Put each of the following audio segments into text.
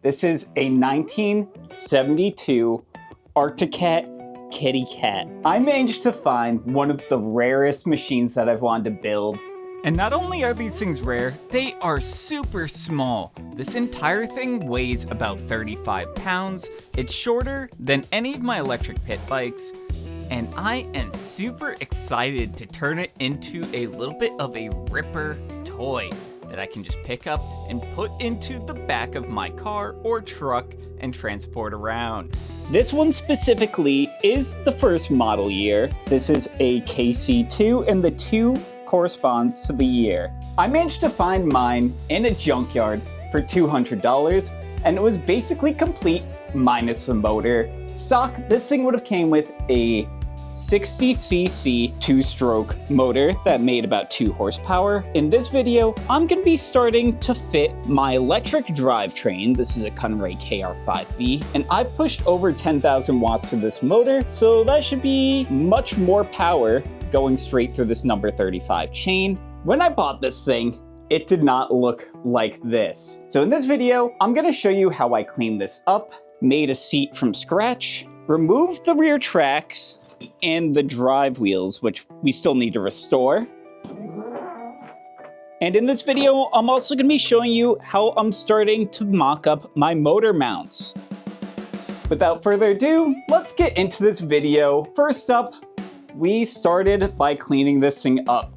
This is a 1972 Arcticat kitty cat. I managed to find one of the rarest machines that I've wanted to build. And not only are these things rare, they are super small. This entire thing weighs about 35 pounds. It's shorter than any of my electric pit bikes. And I am super excited to turn it into a little bit of a ripper toy that I can just pick up and put into the back of my car or truck and transport around. This one specifically is the first model year. This is a KC2 and the 2 corresponds to the year. I managed to find mine in a junkyard for $200 and it was basically complete minus the motor. Stock, this thing would have came with a 60cc 2-stroke motor that made about 2 horsepower. In this video, I'm going to be starting to fit my electric drivetrain. This is a Conray KR5B, and I've pushed over 10,000 watts to this motor, so that should be much more power going straight through this number 35 chain. When I bought this thing, it did not look like this. So in this video, I'm going to show you how I cleaned this up, made a seat from scratch, removed the rear tracks, and the drive wheels, which we still need to restore. And in this video, I'm also going to be showing you how I'm starting to mock up my motor mounts. Without further ado, let's get into this video. First up, we started by cleaning this thing up.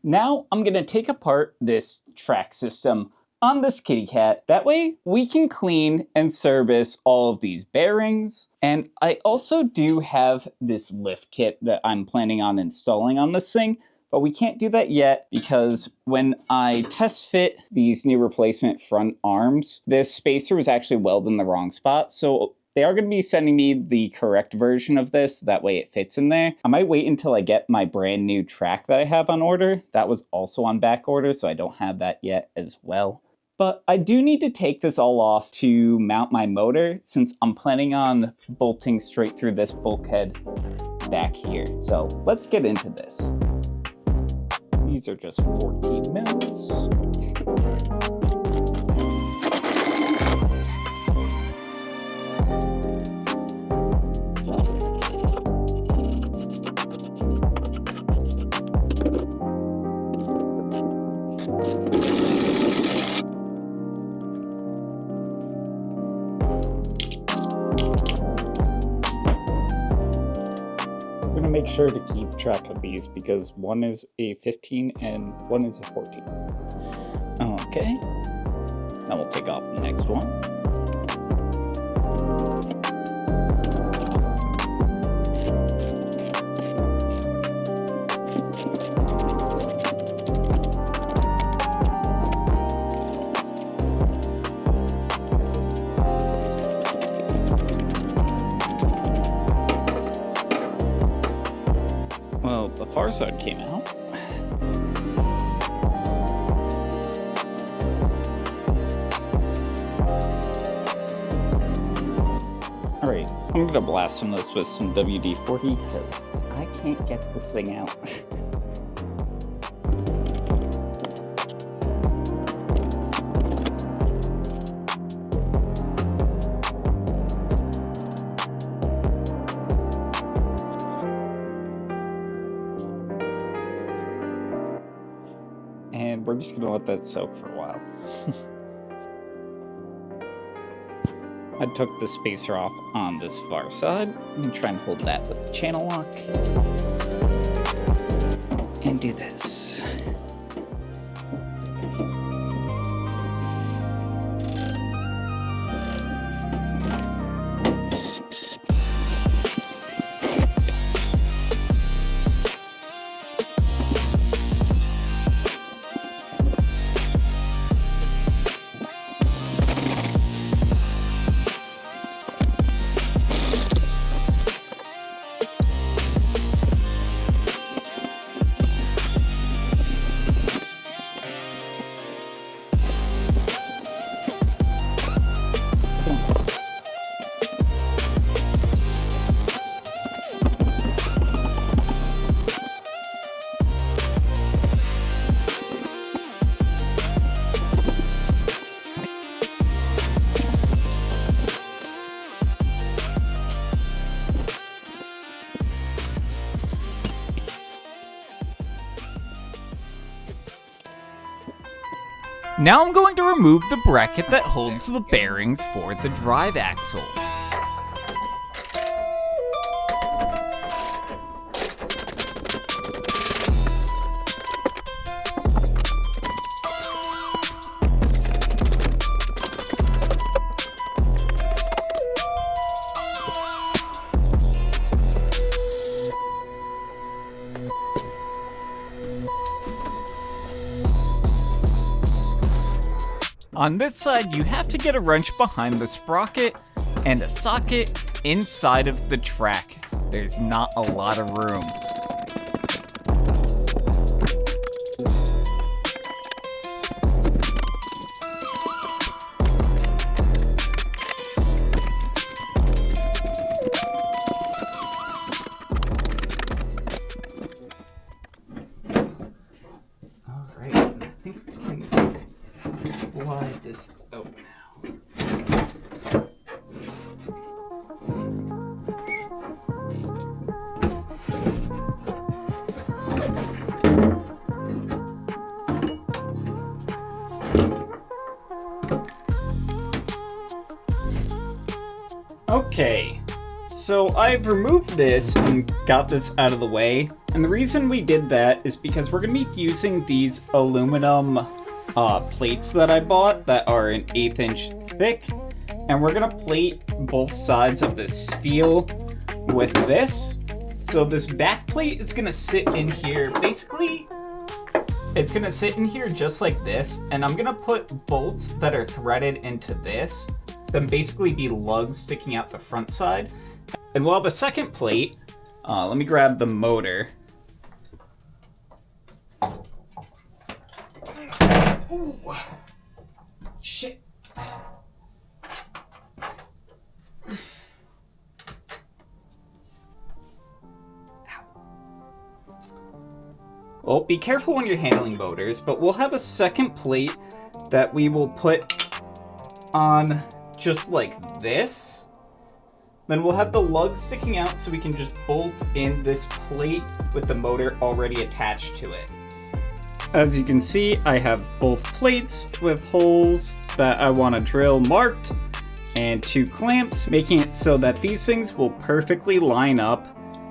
Now I'm gonna take apart this track system on this kitty cat. That way we can clean and service all of these bearings. And I also do have this lift kit that I'm planning on installing on this thing, but we can't do that yet because when I test fit these new replacement front arms, this spacer was actually welded in the wrong spot. So they are going to be sending me the correct version of this, that way it fits in there. I might wait until I get my brand new track that I have on order. That was also on back order, so I don't have that yet as well. But I do need to take this all off to mount my motor since I'm planning on bolting straight through this bulkhead back here. So let's get into this. These are just 14 mils. sure to keep track of these because one is a 15 and one is a 14. Okay, now we'll take off the next one. Well, the far side came out. Alright, I'm gonna blast some of this with some WD-40 because I can't get this thing out. And we're just gonna let that soak for a while. I took the spacer off on this far side. I'm gonna try and hold that with the channel lock. And do this. Now I'm going to remove the bracket that holds the bearings for the drive axle. On this side, you have to get a wrench behind the sprocket and a socket inside of the track. There's not a lot of room. Slide this out now. Okay, so I've removed this and got this out of the way, and the reason we did that is because we're going to be using these aluminum plates that I bought that are an 1/8 inch thick, and we're gonna plate both sides of this steel with this. So this back plate is gonna sit in here, basically it's gonna sit in here just like this, and I'm gonna put bolts that are threaded into this, then basically be lugs sticking out the front side. And while the second plate, let me grab the motor. Ooh. Shit. Well, be careful when you're handling motors, but we'll have a second plate that we will put on just like this. Then we'll have the lug sticking out so we can just bolt in this plate with the motor already attached to it. As you can see, I have both plates with holes that I want to drill marked and 2 clamps, making it so that these things will perfectly line up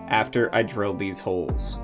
after I drill these holes.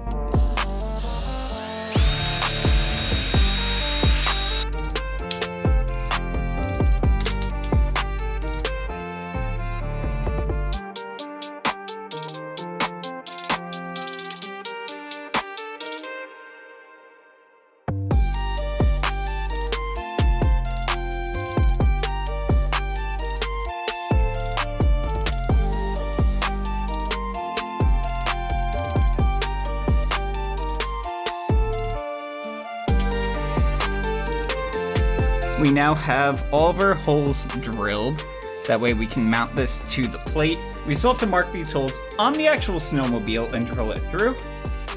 We now have all of our holes drilled. That way we can mount this to the plate. We still have to mark these holes on the actual snowmobile and drill it through,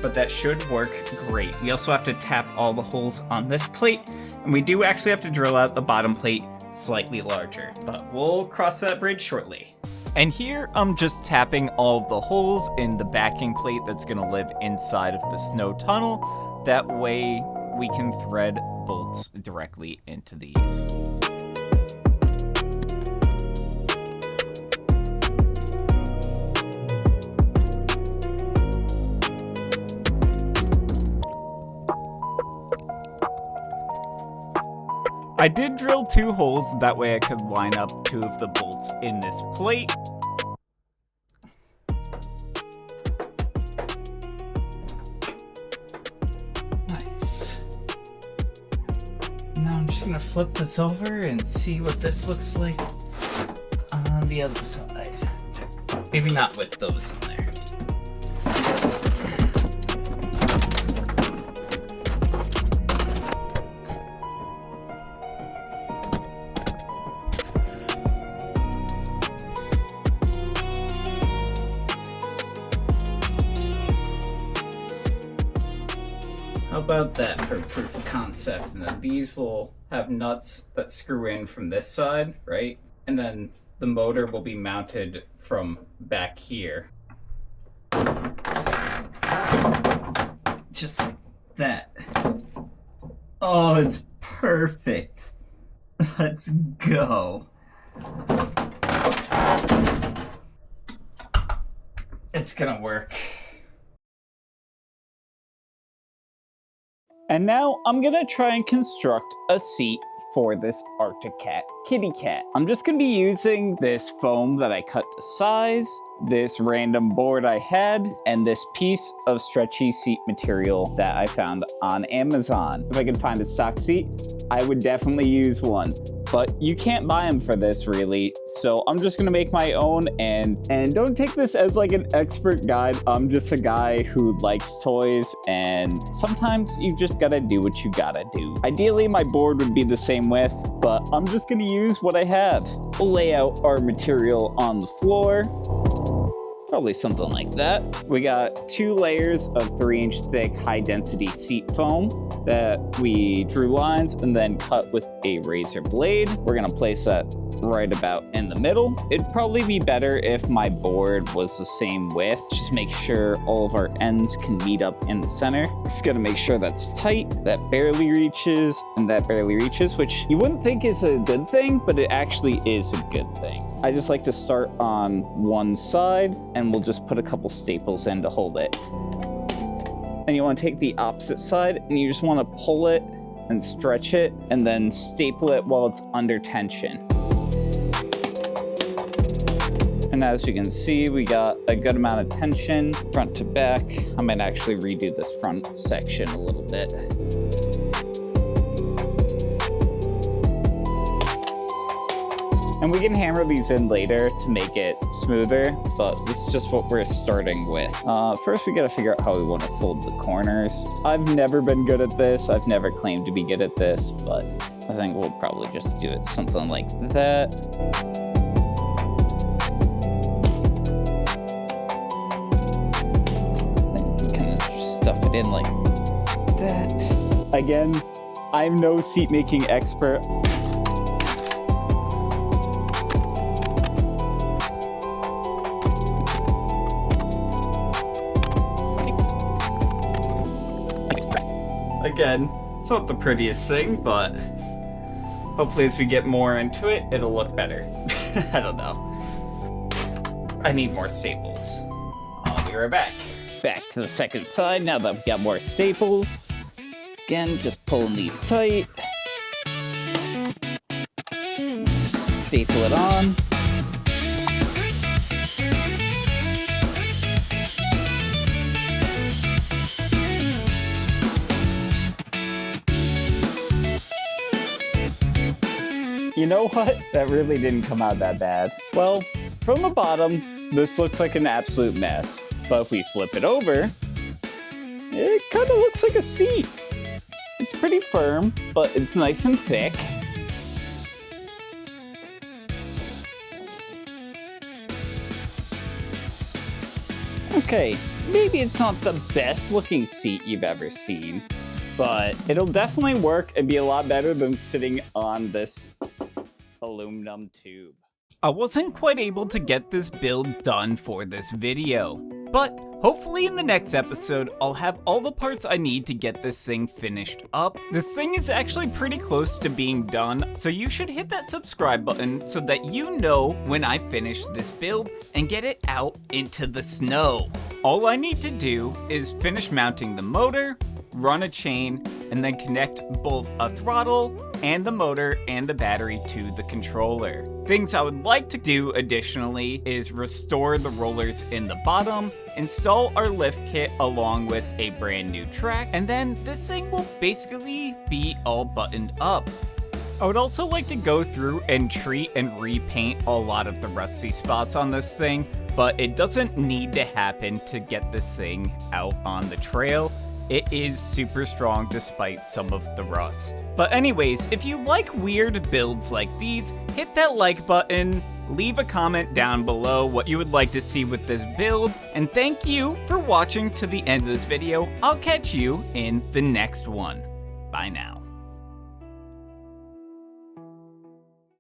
but that should work great. We also have to tap all the holes on this plate, and we do actually have to drill out the bottom plate slightly larger, but we'll cross that bridge shortly. And here I'm just tapping all of the holes in the backing plate that's gonna live inside of the snow tunnel. That way we can thread bolts directly into these. I did drill 2 holes, that way I could line up 2 of the bolts in this plate. Now I'm just gonna flip this over and see what this looks like on the other side. Maybe not with those in there. How about that for proof of concept? And then these will have nuts that screw in from this side, right? And then the motor will be mounted from back here. Just like that. Oh, it's perfect. Let's go. It's gonna work. And now I'm gonna try and construct a seat for this Arctic Cat kitty cat. I'm just gonna be using this foam that I cut to size, this random board I had, and this piece of stretchy seat material that I found on Amazon. If I could find a stock seat, I would definitely use one. But you can't buy them for this really, so I'm just gonna make my own, and don't take this as like an expert guide. I'm just a guy who likes toys, and sometimes you just gotta do what you gotta do. Ideally, my board would be the same width, but I'm just gonna use what I have. We'll lay out our material on the floor. Probably something like that. We got 2 layers of 3-inch thick high density seat foam that we drew lines and then cut with a razor blade. We're gonna place that right about in the middle. It'd probably be better if my board was the same width. Just make sure all of our ends can meet up in the center. Just gotta make sure that's tight, that barely reaches, and that barely reaches, which you wouldn't think is a good thing, but it actually is a good thing. I just like to start on one side, and we'll just put a couple staples in to hold it. And you want to take the opposite side, and you just want to pull it and stretch it, and then staple it while it's under tension. And as you can see, we got a good amount of tension front to back. I might actually redo this front section a little bit. And we can hammer these in later to make it smoother, but this is just what we're starting with. First, we gotta figure out how we want to fold the corners. I've never been good at this. I've never claimed to be good at this, but I think we'll probably just do it something like that. Then you can kind of just stuff it in like that. Again, I'm no seat making expert. Again, it's not the prettiest thing, but hopefully as we get more into it, it'll look better. I don't know. I need more staples. be right back. Back to the second side now that we've got more staples. Again, just pulling these tight. Staple it on. You know what? That really didn't come out that bad. Well, from the bottom, this looks like an absolute mess. But if we flip it over, it kind of looks like a seat. It's pretty firm, but it's nice and thick. Okay, maybe it's not the best looking seat you've ever seen, but it'll definitely work and be a lot better than sitting on this aluminum tube. I wasn't quite able to get this build done for this video, but hopefully in the next episode, I'll have all the parts I need to get this thing finished up. This thing is actually pretty close to being done, so you should hit that subscribe button so that you know when I finish this build and get it out into the snow. All I need to do is finish mounting the motor, run a chain, and then connect both a throttle and the motor and the battery to the controller. Things I would like to do additionally is restore the rollers in the bottom, install our lift kit along with a brand new track, and then this thing will basically be all buttoned up. I would also like to go through and treat and repaint a lot of the rusty spots on this thing, but it doesn't need to happen to get this thing out on the trail. It is super strong despite some of the rust. But anyways, if you like weird builds like these, hit that like button, leave a comment down below what you would like to see with this build, and thank you for watching to the end of this video. I'll catch you in the next one. Bye now.